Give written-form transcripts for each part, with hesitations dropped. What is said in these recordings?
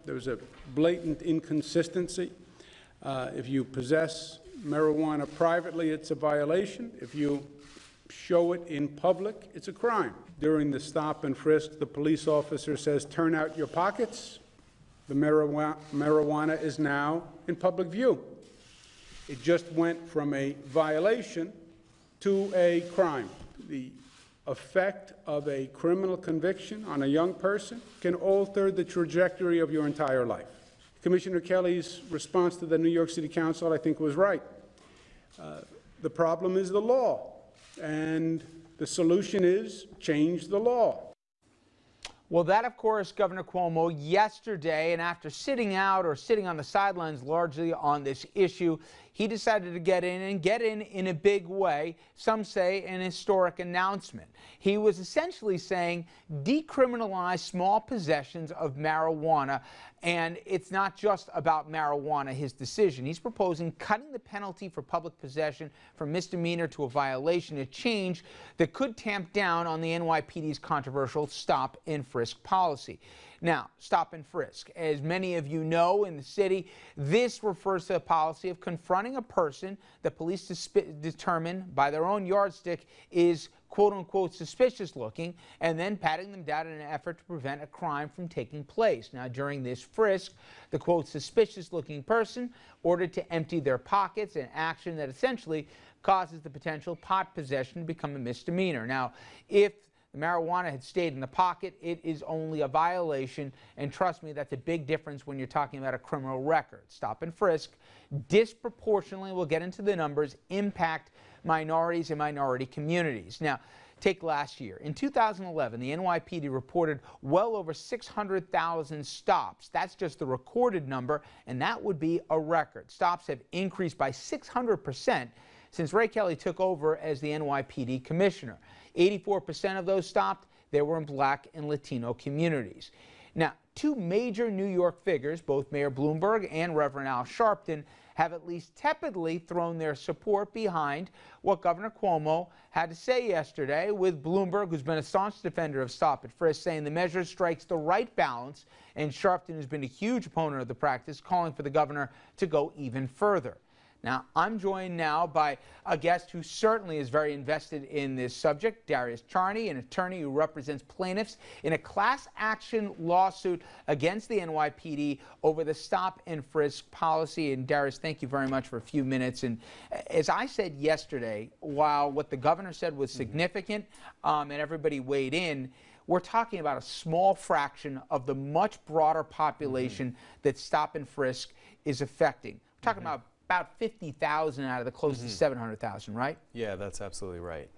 There's a blatant inconsistency. If you possess marijuana privately, it's a violation. If you show it in public, it's a crime. During the stop and frisk, the police officer says, "Turn out your pockets." The marijuana is now in public view. It just went from a violation to a crime. The effect of a criminal conviction on a young person can alter the trajectory of your entire life. Commissioner Kelly's response to the New York City Council, I think, was right. The problem is the law, and the solution is change the law. Well, that, of course, Governor Cuomo yesterday, and after sitting out or sitting on the sidelines largely on this issue, he decided to get in a big way. Some say an historic announcement. He was essentially saying decriminalize small possessions of marijuana, and it's not just about marijuana, his decision. He's proposing cutting the penalty for public possession from misdemeanor to a violation, a change that could tamp down on the NYPD's controversial stop and frisk policy. Now, stop and frisk, as many of you know in the city, this refers to a policy of confronting a person that police determine by their own yardstick is quote-unquote suspicious looking, and then patting them down in an effort to prevent a crime from taking place. Now, during this frisk, the quote suspicious looking person ordered to empty their pockets, an action that essentially causes the potential pot possession to become a misdemeanor. Now, if the marijuana had stayed in the pocket, it is only a violation, and trust me, that's a big difference when you're talking about a criminal record. Stop and frisk disproportionately, we'll get into the numbers, impact minorities and minority communities. Now, take last year. In 2011, the NYPD reported well over 600,000 stops. That's just the recorded number, and that would be a record. Stops have increased by 600% since Ray Kelly took over as the NYPD commissioner. 84% of those stopped, they were in Black and Latino communities. Now, two major New York figures, both Mayor Bloomberg and Reverend Al Sharpton, have at least tepidly thrown their support behind what Governor Cuomo had to say yesterday, with Bloomberg, who's been a staunch defender of stop and frisk, saying the measure strikes the right balance, and Sharpton, who's been a huge opponent of the practice, calling for the governor to go even further. Now, I'm joined now by a guest who certainly is very invested in this subject, Darius Charney, an attorney who represents plaintiffs in a class action lawsuit against the NYPD over the stop and frisk policy. And Darius, thank you very much for a few minutes. And as I said yesterday, while what the governor said was significant and everybody weighed in, we're talking about a small fraction of the much broader population that stop and frisk is affecting. We're talking about 50,000 out of the close to 700,000, right? Yeah, that's absolutely right.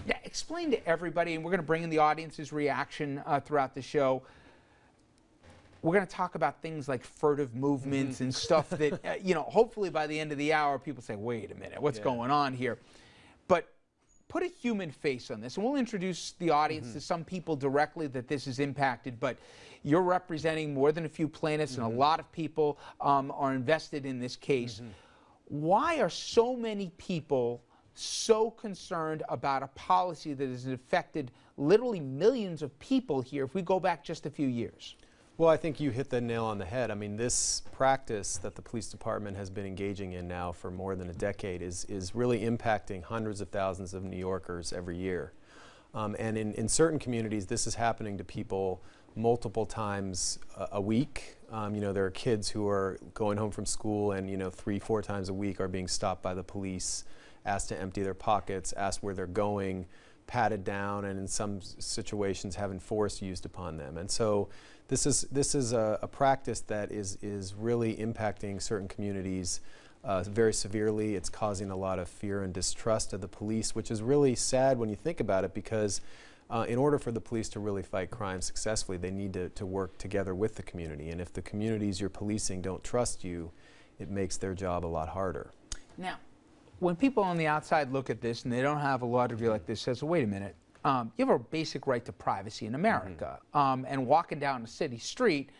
Yeah, explain to everybody, and we're going to bring in the audience's reaction throughout the show. We're going to talk about things like furtive movements and stuff that, you know, hopefully by the end of the hour, people say, wait a minute, what's going on here? But put a human face on this, and we'll introduce the audience to some people directly that this is impacted, but you're representing more than a few plaintiffs, and a lot of people are invested in this case. Why are so many people so concerned about a policy that has affected literally millions of people here if we go back just a few years? Well, I think you hit the nail on the head. I mean, this practice that the police department has been engaging in now for more than a decade is really impacting hundreds of thousands of New Yorkers every year. And in certain communities, this is happening to people multiple times a week. You know, there are kids who are going home from school and, you know, 3-4 times a week are being stopped by the police, asked to empty their pockets, asked where they're going, patted down, and in some situations having force used upon them. And so this is a practice that is really impacting certain communities very severely. It's causing a lot of fear and distrust of the police, which is really sad when you think about it, because in order for the police to really fight crime successfully, they need to work together with the community. And if the communities you're policing don't trust you, it makes their job a lot harder. Now, when people on the outside look at this and they don't have a law degree like this, says, well, wait a minute, you have a basic right to privacy in America, and walking down a city street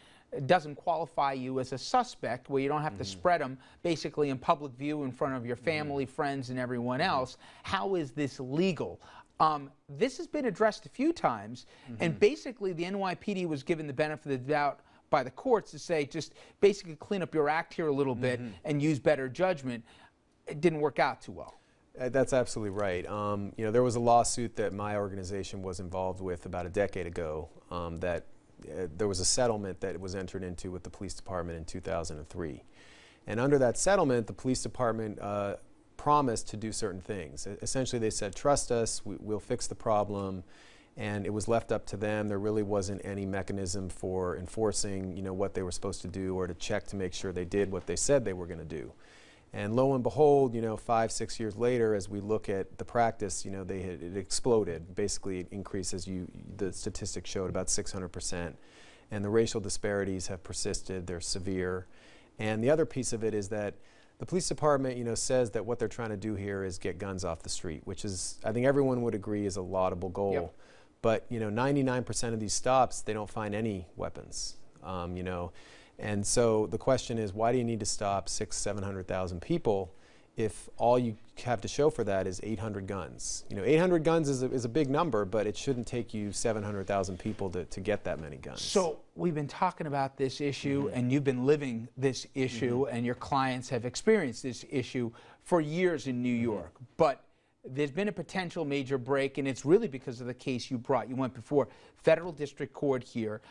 doesn't qualify you as a suspect, where you don't have to spread them basically in public view in front of your family, friends, and everyone else. How is this legal? This has been addressed a few times, and basically the NYPD was given the benefit of the doubt by the courts to say just basically clean up your act here a little bit and use better judgment. It didn't work out too well. That's absolutely right. You know, there was a lawsuit that my organization was involved with about a decade ago that there was a settlement that was entered into with the police department in 2003. And under that settlement, the police department promised to do certain things. Essentially, they said, trust us, we'll fix the problem. And it was left up to them. There really wasn't any mechanism for enforcing, you know, what they were supposed to do or to check to make sure they did what they said they were going to do. And lo and behold, you know, 5, 6 years later, as we look at the practice, you know, it exploded. Basically, it increased, as the statistics showed, about 600%. And the racial disparities have persisted. They're severe. And the other piece of it is that the police department, you know, says that what they're trying to do here is get guns off the street, which is, I think everyone would agree, is a laudable goal. Yep. But, you know, 99% of these stops, they don't find any weapons, you know. And so the question is, why do you need to stop 600,000-700,000 people if all you have to show for that is 800 guns? You know, 800 guns is a big number, but it shouldn't take you 700,000 people to get that many guns. So we've been talking about this issue, and you've been living this issue, and your clients have experienced this issue for years in New York. But there's been a potential major break, and it's really because of the case you brought. You went before federal district court here,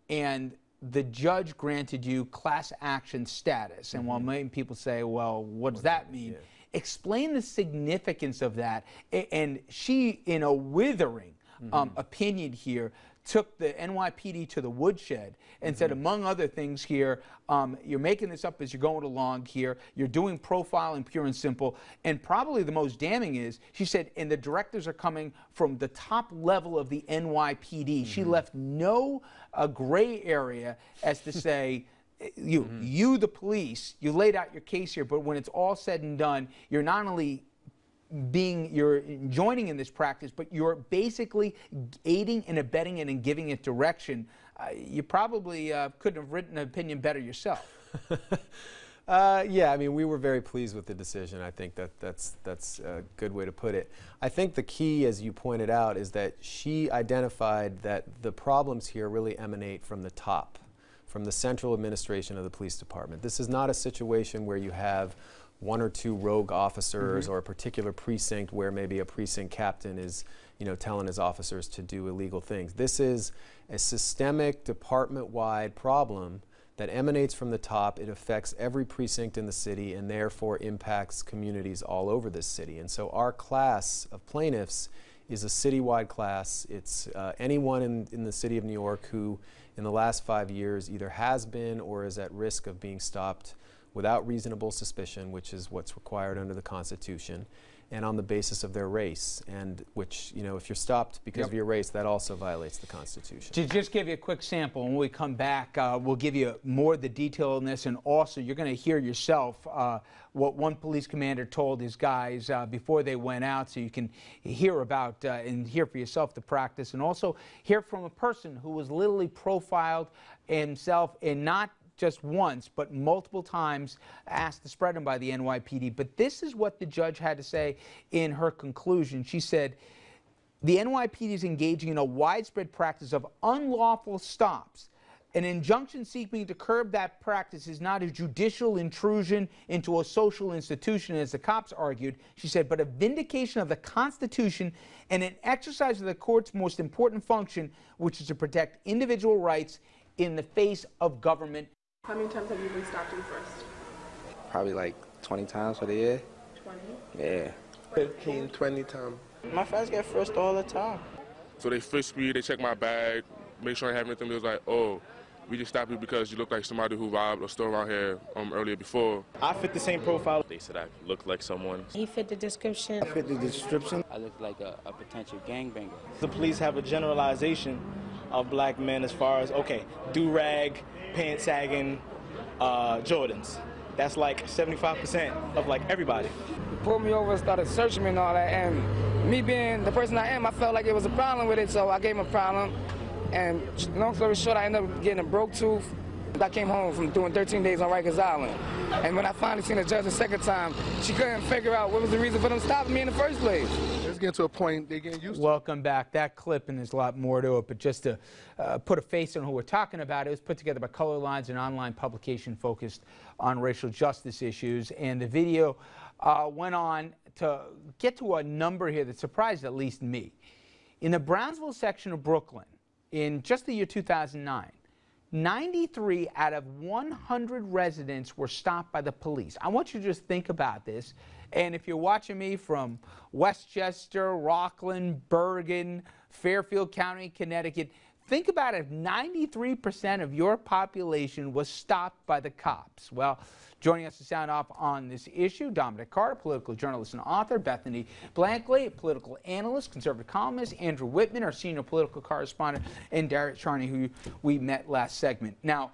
and the judge granted you class action status. And while many people say, well, what does that mean? Yeah. Explain the significance of that. And she, in a withering opinion here, took the NYPD to the woodshed and said, among other things here, you're making this up as you're going along here, you're doing profiling pure and simple, and probably the most damning is, she said, and the directives are coming from the top level of the NYPD. She left no gray area as to say, you the police, you laid out your case here, but when it's all said and done, you're not only you're joining in this practice, but you're basically aiding and abetting it and giving it direction. You probably couldn't have written an opinion better yourself. Yeah, I mean, we were very pleased with the decision. I think that's a good way to put it. I think the key, as you pointed out, is that she identified that the problems here really emanate from the top, from the central administration of the police department. This is not a situation where you have one or two rogue officers or a particular precinct where maybe a precinct captain is, you know, telling his officers to do illegal things. This is a systemic, department-wide problem that emanates from the top. It affects every precinct in the city and therefore impacts communities all over this city. And so our class of plaintiffs is a citywide class. It's anyone in the city of New York who in the last 5 years either has been or is at risk of being stopped without reasonable suspicion, which is what's required under the Constitution, and on the basis of their race, and which, you know, if you're stopped because of your race, that also violates the Constitution. To just give you a quick sample, when we come back, we'll give you more of the detail on this, and also you're going to hear yourself what one police commander told his guys before they went out, so you can hear about and hear for yourself the practice, and also hear from a person who was literally profiled himself and not just once, but multiple times asked to spread him by the NYPD. But this is what the judge had to say in her conclusion. She said, the NYPD is engaging in a widespread practice of unlawful stops. An injunction seeking to curb that practice is not a judicial intrusion into a social institution, as the cops argued, she said, but a vindication of the Constitution and an exercise of the court's most important function, which is to protect individual rights in the face of government. How many times have you been stopped in Frisk? Probably like 20 times for the year. 20? Yeah. 15, 20 times. My friends get frisked all the time. So they frisk me, they check my bag, make sure I have anything. They was like, oh, we just stopped you because you look like somebody who robbed or stole around here earlier before. I fit the same profile. They said I looked like someone. He fit the description. I fit the description. I look like a potential gangbanger. The police have a generalization of black men as far as, okay, do-rag, pants sagging, Jordans. That's like 75% of like everybody. He pulled me over and started searching me and all that, and me being the person I am, I felt like it was a problem with it, so I gave him a problem. And long story short, I ended up getting a broke tooth. I came home from doing 13 days on Rikers Island. And when I finally seen the judge the second time, she couldn't figure out what was the reason for them stopping me in the first place. It's getting to a point they're getting used to. Welcome back. That clip, and there's a lot more to it, but just to put a face on who we're talking about, it was put together by Color Lines, an online publication focused on racial justice issues. And the video went on to get to a number here that surprised at least me. In the Brownsville section of Brooklyn, in just the year 2009, 93 out of 100 residents were stopped by the police. I want you to just think about this. And if you're watching me from Westchester, Rockland, Bergen, Fairfield County, Connecticut, think about if 93% of your population was stopped by the cops. Well, joining us to sound off on this issue, Dominic Carter, political journalist and author, Bethany Blankley, political analyst, conservative columnist, Andrew Whitman, our senior political correspondent, and Darius Charney, who we met last segment. Now,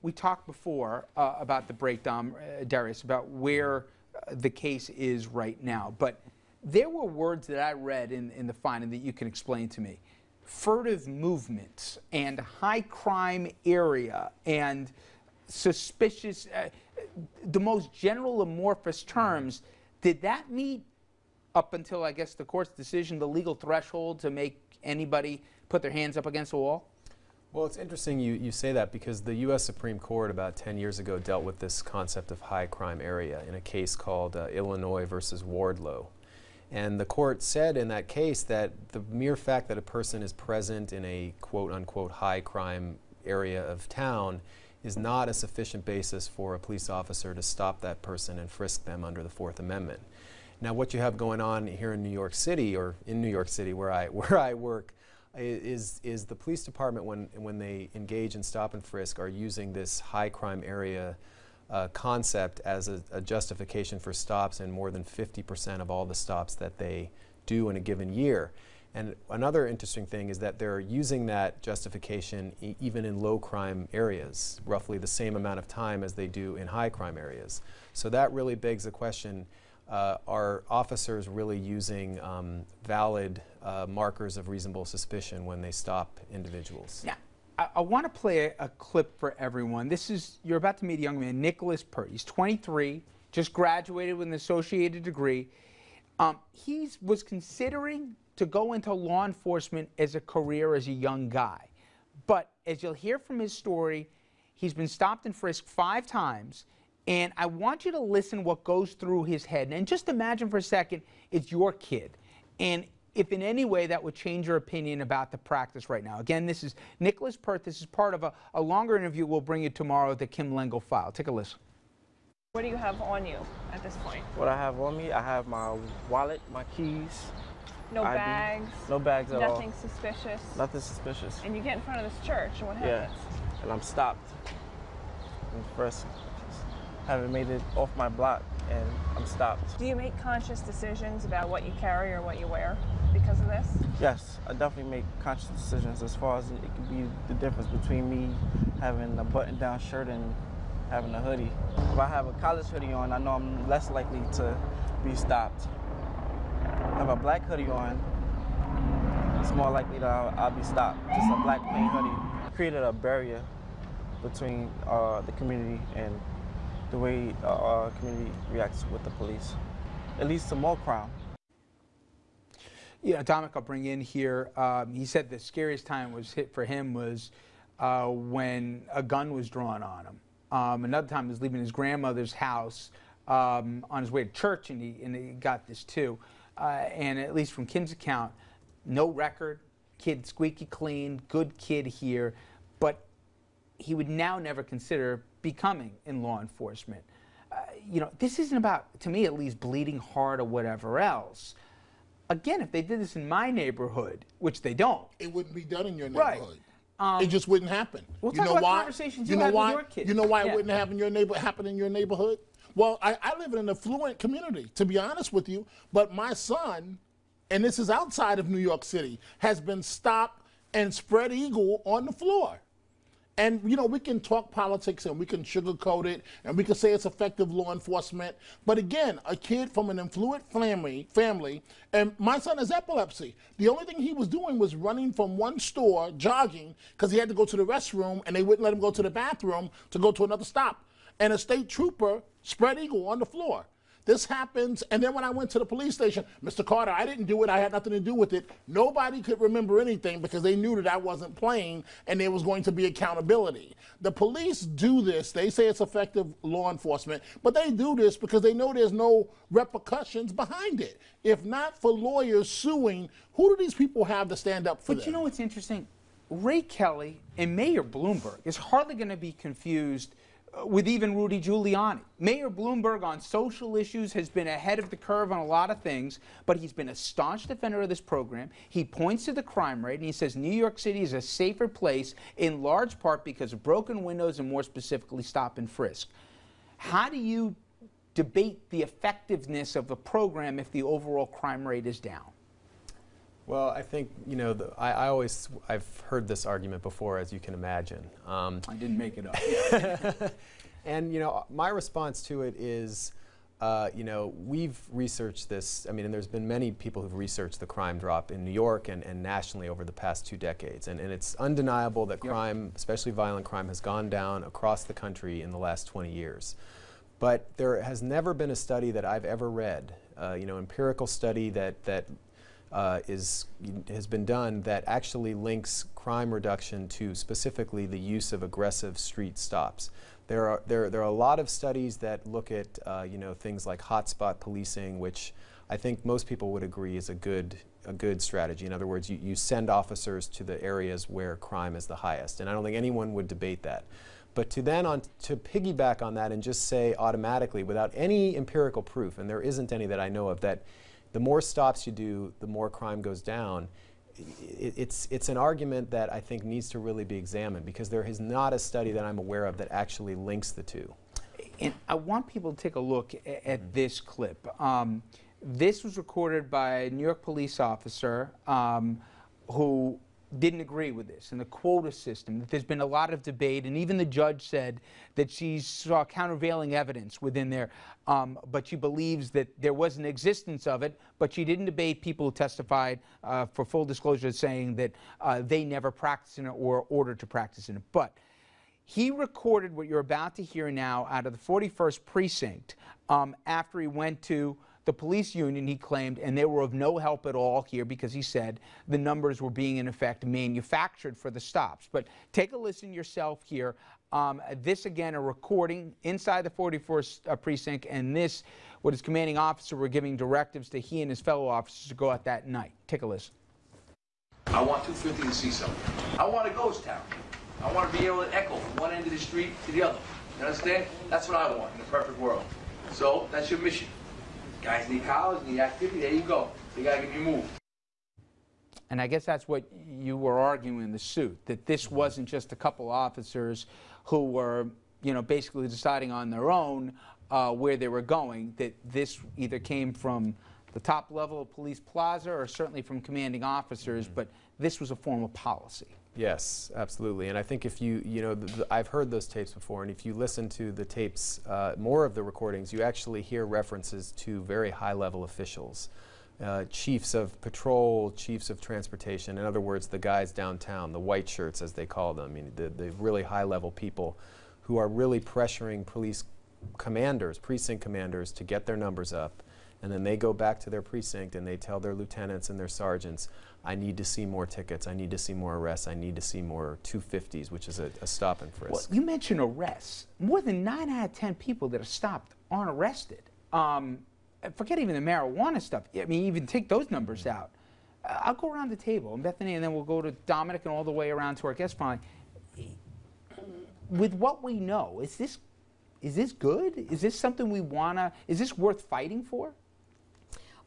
we talked before about the breakdown, Darius, about where the case is right now. But there were words that I read in the finding that you can explain to me. Furtive movements and high crime area and suspicious, the most general amorphous terms. Did that meet, up until, I guess, the court's decision, the legal threshold to make anybody put their hands up against the wall? Well, it's interesting you say that, because the U.S. Supreme Court about 10 years ago dealt with this concept of high crime area in a case called Illinois versus Wardlow. And the court said in that case that the mere fact that a person is present in a quote-unquote high crime area of town is not a sufficient basis for a police officer to stop that person and frisk them under the Fourth Amendment. Now, what you have going on here in New York City, or in New York City where I work, is the police department, when they engage in stop and frisk, are using this high crime area concept as a justification for stops in more than 50% of all the stops that they do in a given year. And another interesting thing is that they're using that justification even in low crime areas, roughly the same amount of time as they do in high crime areas. So that really begs the question, are officers really using valid markers of reasonable suspicion when they stop individuals? Yeah. I want to play a clip for everyone. This is, you're about to meet a young man, Nicholas Pert. He's 23, just graduated with an associated degree. He was considering to go into law enforcement as a career as a young guy. But as you'll hear from his story, he's been stopped and frisked 5 times. And I want you to listen what goes through his head. And just imagine for a second, it's your kid. And if in any way that would change your opinion about the practice right now. Again, this is Nicholas Pert. This is part of a longer interview we'll bring you tomorrow at the Kim Lengel file. Take a listen. What do you have on you at this point? What I have on me, I have my wallet, my keys. No ID. Bags? No bags at all. Nothing suspicious? Nothing suspicious. And you get in front of this church, and what happens? Yeah, and I'm stopped. And first, haven't made it off my block, and I'm stopped. Do you make conscious decisions about what you carry or what you wear because of this? Yes, I definitely make conscious decisions as far as it could be the difference between me having a button-down shirt and having a hoodie. If I have a college hoodie on, I know I'm less likely to be stopped. If I have a black hoodie on, it's more likely that I'll be stopped. Just a black plain hoodie created a barrier between the community and the way our community reacts with the police. It leads to more crime. Yeah, Dominic, I'll bring in here. He said the scariest time for him was when a gun was drawn on him. Another time he was leaving his grandmother's house on his way to church, and he got this too. And at least from Kim's account, no record, kid squeaky clean, good kid here, but he would now never consider becoming in law enforcement. You know, this isn't about, to me at least, bleeding heart or whatever else. Again, if they did this in my neighborhood, which they don't. It wouldn't be done in your neighborhood. Right. It just wouldn't happen. We'll you talk know about why? Conversations you know have why? with your kids. You know why Yeah. it wouldn't happen in your neighborhood? Well, I live in an affluent community, to be honest with you, but my son, and this is outside of New York City, has been stopped and spread eagle on the floor. And, you know, we can talk politics and we can sugarcoat it and we can say it's effective law enforcement. But again, a kid from an affluent family, and my son has epilepsy. The only thing he was doing was running from one store, jogging, because he had to go to the restroom and they wouldn't let him go to the bathroom to go to another stop. And a state trooper spread eagle on the floor. This happens, and then when I went to the police station, Mr. Carter, I didn't do it, I had nothing to do with it. Nobody could remember anything because they knew that I wasn't playing and there was going to be accountability. The police do this, they say it's effective law enforcement, but they do this because they know there's no repercussions behind it. If not for lawyers suing, who do these people have to stand up for them? But you know what's interesting? Ray Kelly and Mayor Bloomberg is hardly going to be confused with even Rudy Giuliani. Mayor Bloomberg on social issues has been ahead of the curve on a lot of things, but he's been a staunch defender of this program. He points to the crime rate and he says New York City is a safer place in large part because of broken windows and more specifically stop and frisk. How do you debate the effectiveness of the program if the overall crime rate is down? Well, I think, you know, I've heard this argument before, as you can imagine. I didn't make it up. And, you know, my response to it is, you know, we've researched this. I mean, and there's been many people who've researched the crime drop in New York and nationally over the past 2 decades. And it's undeniable that crime, especially violent crime, has gone down across the country in the last 20 years. But there has never been a study that I've ever read, you know, empirical study that has been done that actually links crime reduction to specifically the use of aggressive street stops. There are a lot of studies that look at you know, things like hotspot policing, which I think most people would agree is a good strategy. In other words, you send officers to the areas where crime is the highest, and I don't think anyone would debate that. But to piggyback on that and just say automatically, without any empirical proof, and there isn't any that I know of, that the more stops you do, the more crime goes down, it's an argument that I think needs to really be examined, because there is not a study that I'm aware of that actually links the two. And I want people to take a look at this clip. This was recorded by a New York police officer who didn't agree with this and the quota system, that there's been a lot of debate, and even the judge said that she saw countervailing evidence within there, but she believes that there was an existence of it, but she didn't debate people who testified, for full disclosure, saying that they never practiced in it or ordered to practice in it. But he recorded what you're about to hear now out of the 41st precinct after he went to the police union, he claimed, and they were of no help at all here because he said the numbers were being, in effect, manufactured for the stops. But take a listen yourself here. This, again, a recording inside the 41st precinct, and this, what his commanding officer were giving directives to he and his fellow officers to go out that night. Take a listen. I want 250 to see something. I want a ghost town. I want to be able to echo from one end of the street to the other. You understand? That's what I want in a perfect world. So that's your mission. Guys need college, need activity, there you go. You gotta get you moved. And I guess that's what you were arguing in the suit, that this wasn't just a couple officers who were, you know, basically deciding on their own where they were going, that this either came from the top level of police plaza or certainly from commanding officers, but this was a form of policy. Yes, absolutely. And I think if you know, I've heard those tapes before, and if you listen to the tapes, more of the recordings, you actually hear references to very high-level officials, chiefs of patrol, chiefs of transportation, in other words, the guys downtown, the white shirts as they call them, I mean, the really high-level people who are really pressuring police commanders, precinct commanders, to get their numbers up. And then they go back to their precinct and they tell their lieutenants and their sergeants, I need to see more tickets, I need to see more arrests, I need to see more 250s, which is a stop and frisk. Well, you mentioned arrests. More than 9 out of 10 people that are stopped aren't arrested. Forget even the marijuana stuff. I mean, even take those numbers out. I'll go around the table, and Bethany, and then we'll go to Dominic and all the way around to our guest panel. With what we know, is this good? Is this something we wanna, is this worth fighting for?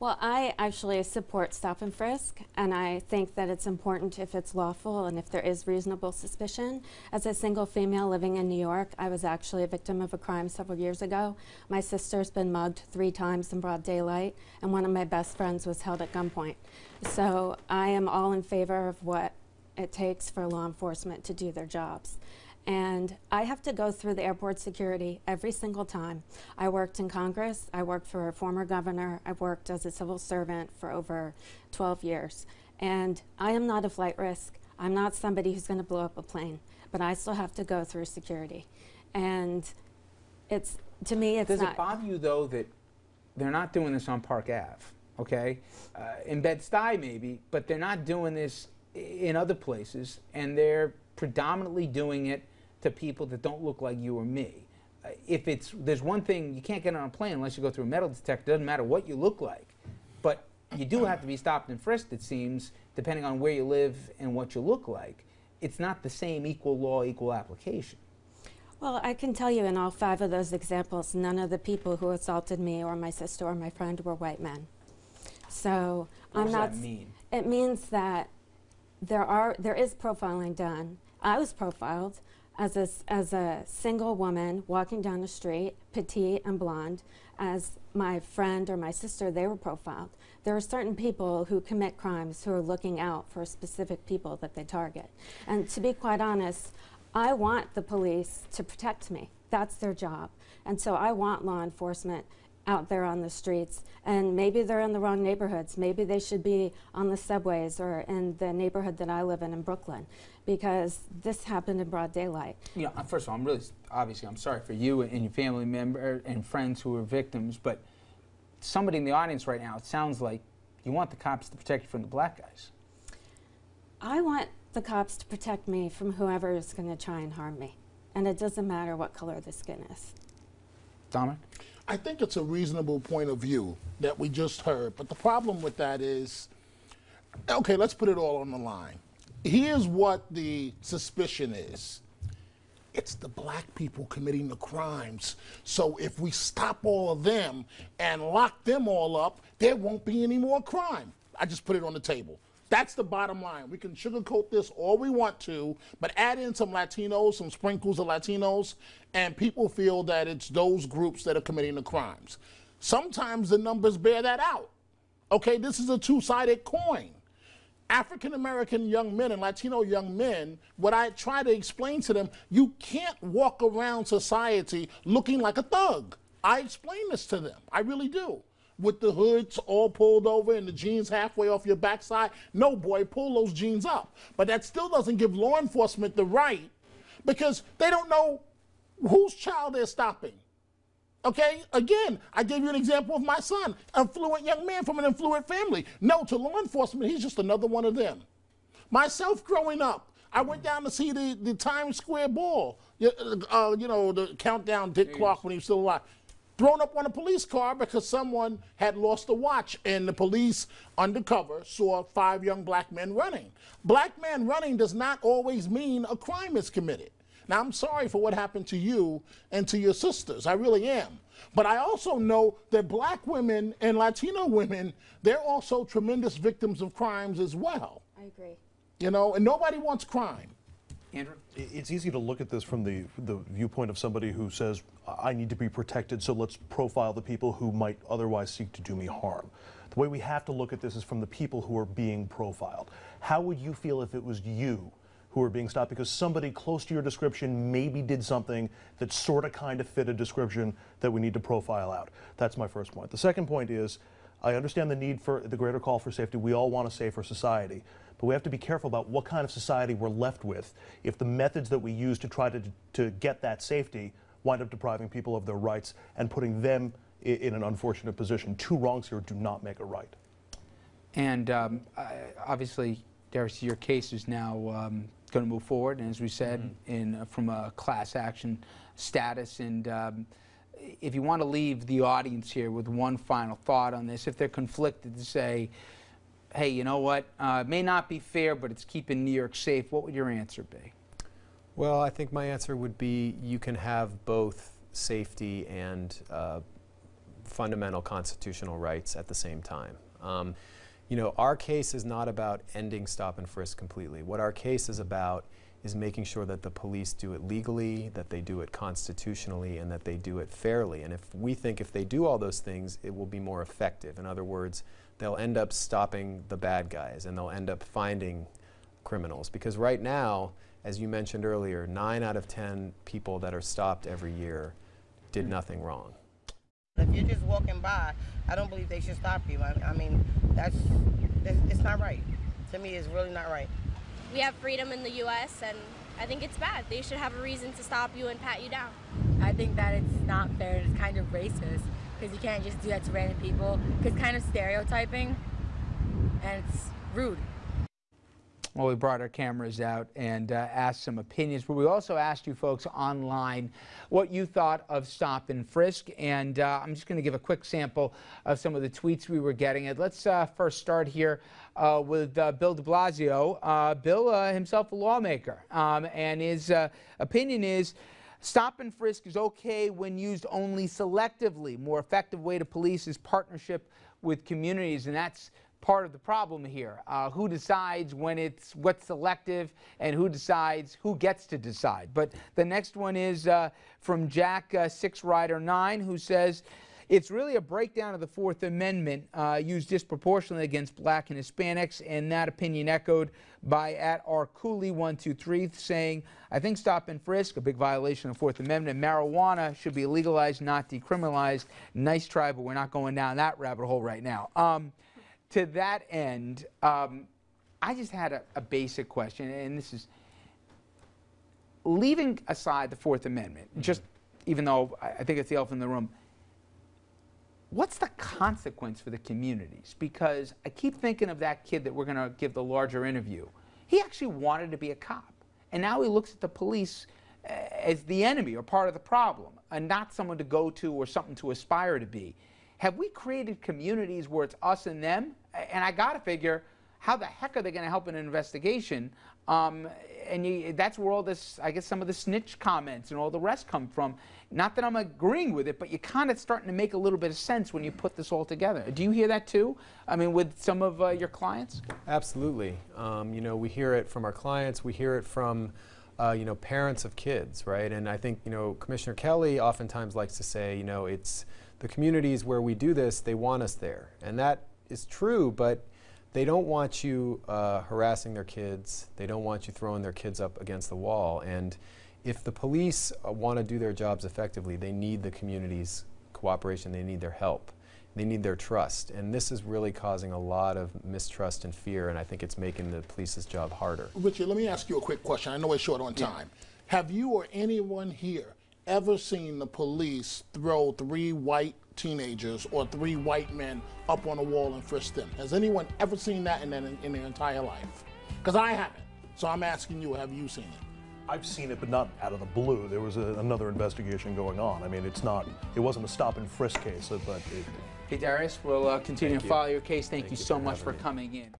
Well, I actually support stop and frisk, and I think that it's important if it's lawful and if there is reasonable suspicion. As a single female living in New York, I was actually a victim of a crime several years ago. My sister's been mugged 3 times in broad daylight, and one of my best friends was held at gunpoint. So I am all in favor of what it takes for law enforcement to do their jobs. And I have to go through the airport security every single time. I worked in Congress, I worked for a former governor, I've worked as a civil servant for over 12 years. And I am not a flight risk. I'm not somebody who's going to blow up a plane, but I still have to go through security. And it's, to me, it's not. Does it bother you, though, that they're not doing this on Park Ave, okay? In Bed-Stuy maybe, but they're not doing this in other places, and they're predominantly doing it to people that don't look like you or me. There's one thing, you can't get on a plane unless you go through a metal detector. Doesn't matter what you look like, but you do have to be stopped and frisked, it seems, depending on where you live and what you look like. It's not the same equal law, equal application. Well, I can tell you in all 5 of those examples, none of the people who assaulted me or my sister or my friend were white men. So what does that mean? It means that there is profiling done. I was profiled as a single woman walking down the street, petite and blonde. As my friend or my sister, they were profiled. There are certain people who commit crimes who are looking out for specific people that they target. And to be quite honest, I want the police to protect me. That's their job. And so I want law enforcement out there on the streets. And maybe they're in the wrong neighborhoods. Maybe they should be on the subways or in the neighborhood that I live in Brooklyn, because this happened in broad daylight. You know, first of all, obviously I'm sorry for you and your family member and friends who were victims, but somebody in the audience right now, it sounds like you want the cops to protect you from the black guys. I want the cops to protect me from whoever is going to try and harm me. And it doesn't matter what color the skin is. Dominic? I think it's a reasonable point of view that we just heard, but the problem with that is, okay, let's put it all on the line. Here's what the suspicion is. It's the black people committing the crimes. So if we stop all of them and lock them all up, there won't be any more crime. I just put it on the table. That's the bottom line. We can sugarcoat this all we want to, but add in some Latinos, some sprinkles of Latinos, and people feel that it's those groups that are committing the crimes. Sometimes the numbers bear that out. Okay, this is a two-sided coin. African-American young men and Latino young men, what I try to explain to them, you can't walk around society looking like a thug. I explain this to them, I really do. With the hoods all pulled over and the jeans halfway off your backside. No, boy, pull those jeans up. But that still doesn't give law enforcement the right, because they don't know whose child they're stopping. Okay, again, I gave you an example of my son, an affluent young man from an affluent family. No, to law enforcement, he's just another one of them. Myself growing up, I went down to see the Times Square ball, you know, the countdown Dick Clark when he was still alive. Thrown up on a police car because someone had lost a watch, and the police undercover saw 5 young black men running. Black men running does not always mean a crime is committed. Now, I'm sorry for what happened to you and to your sisters. I really am. But I also know that black women and Latino women, they're also tremendous victims of crimes as well. I agree. You know, and nobody wants crime. Andrew? It's easy to look at this from the viewpoint of somebody who says, I need to be protected, so let's profile the people who might otherwise seek to do me harm. The way we have to look at this is from the people who are being profiled. How would you feel if it was you who were being stopped because somebody close to your description maybe did something that sort of kind of fit a description that we need to profile out? That's my first point. The second point is, I understand the need for the greater call for safety. We all want a safer society. But we have to be careful about what kind of society we're left with if the methods that we use to try to get that safety wind up depriving people of their rights and putting them in an unfortunate position. 2 wrongs here do not make a right. And obviously, Darius, your case is now going to move forward, and as we said, from a class action status. And if you want to leave the audience here with one final thought on this, if they're conflicted to say, hey, you know what, it may not be fair, but it's keeping New York safe, what would your answer be? Well, I think my answer would be you can have both safety and fundamental constitutional rights at the same time. You know, our case is not about ending stop and frisk completely. What our case is about is making sure that the police do it legally, that they do it constitutionally, and that they do it fairly. And if we think if they do all those things, it will be more effective. In other words, they'll end up stopping the bad guys, and they'll end up finding criminals. Because right now, as you mentioned earlier, 9 out of 10 people that are stopped every year did nothing wrong. If you're just walking by, I don't believe they should stop you. I mean, it's not right. To me, it's really not right. We have freedom in the U.S., and I think it's bad. They should have a reason to stop you and pat you down. I think that it's not fair. It's kind of racist because you can't just do that to random people. Because kind of stereotyping, and it's rude. Well, we brought our cameras out and asked some opinions, but we also asked you folks online what you thought of Stop and Frisk, and I'm just going to give a quick sample of some of the tweets we were getting. And let's first start here with Bill de Blasio. Bill himself a lawmaker, and his opinion is Stop and Frisk is okay when used only selectively. More effective way to police is partnership with communities, and that's part of the problem here. Who decides what's selective, and who decides who gets to decide? But the next one is from Jack 6 Rider 9, who says it's really a breakdown of the Fourth Amendment used disproportionately against black and Hispanics, and that opinion echoed by @rcooley123 saying, I think Stop and Frisk, a big violation of the Fourth Amendment. Marijuana should be legalized, not decriminalized. Nice try, but we're not going down that rabbit hole right now. To that end, I just had a basic question, and this is, leaving aside the Fourth Amendment, just even though I think it's the elephant in the room, what's the consequence for the communities? Because I keep thinking of that kid that we're going to give the larger interview. He actually wanted to be a cop, and now he looks at the police as the enemy or part of the problem, and not someone to go to or something to aspire to be. Have we created communities where it's us and them? And I got to figure, how the heck are they going to help in an investigation? That's where all this, I guess, some of the snitch comments and all the rest come from. Not that I'm agreeing with it, but you're kind of starting to make a little bit of sense when you put this all together. Do you hear that too? I mean, with some of your clients? Absolutely. You know, we hear it from our clients. We hear it from you know, parents of kids, right? And I think, you know, Commissioner Kelly oftentimes likes to say, you know, it's the communities where we do this, they want us there. And that is true, but they don't want you harassing their kids. They don't want you throwing their kids up against the wall. And if the police want to do their jobs effectively, they need the community's cooperation. They need their help. They need their trust. And this is really causing a lot of mistrust and fear, and I think it's making the police's job harder. Richard, let me ask you a quick question. I know we're short on time. Have you or anyone here ever seen the police throw 3 white teenagers or 3 white men up on a wall and frisk them? Has anyone ever seen that in their entire life? Because I haven't. So I'm asking you, have you seen it? I've seen it, but not out of the blue. There was another investigation going on. I mean, it wasn't a stop and frisk case, but Hey, Darius, we'll continue to follow your case. Thank you so much for coming in.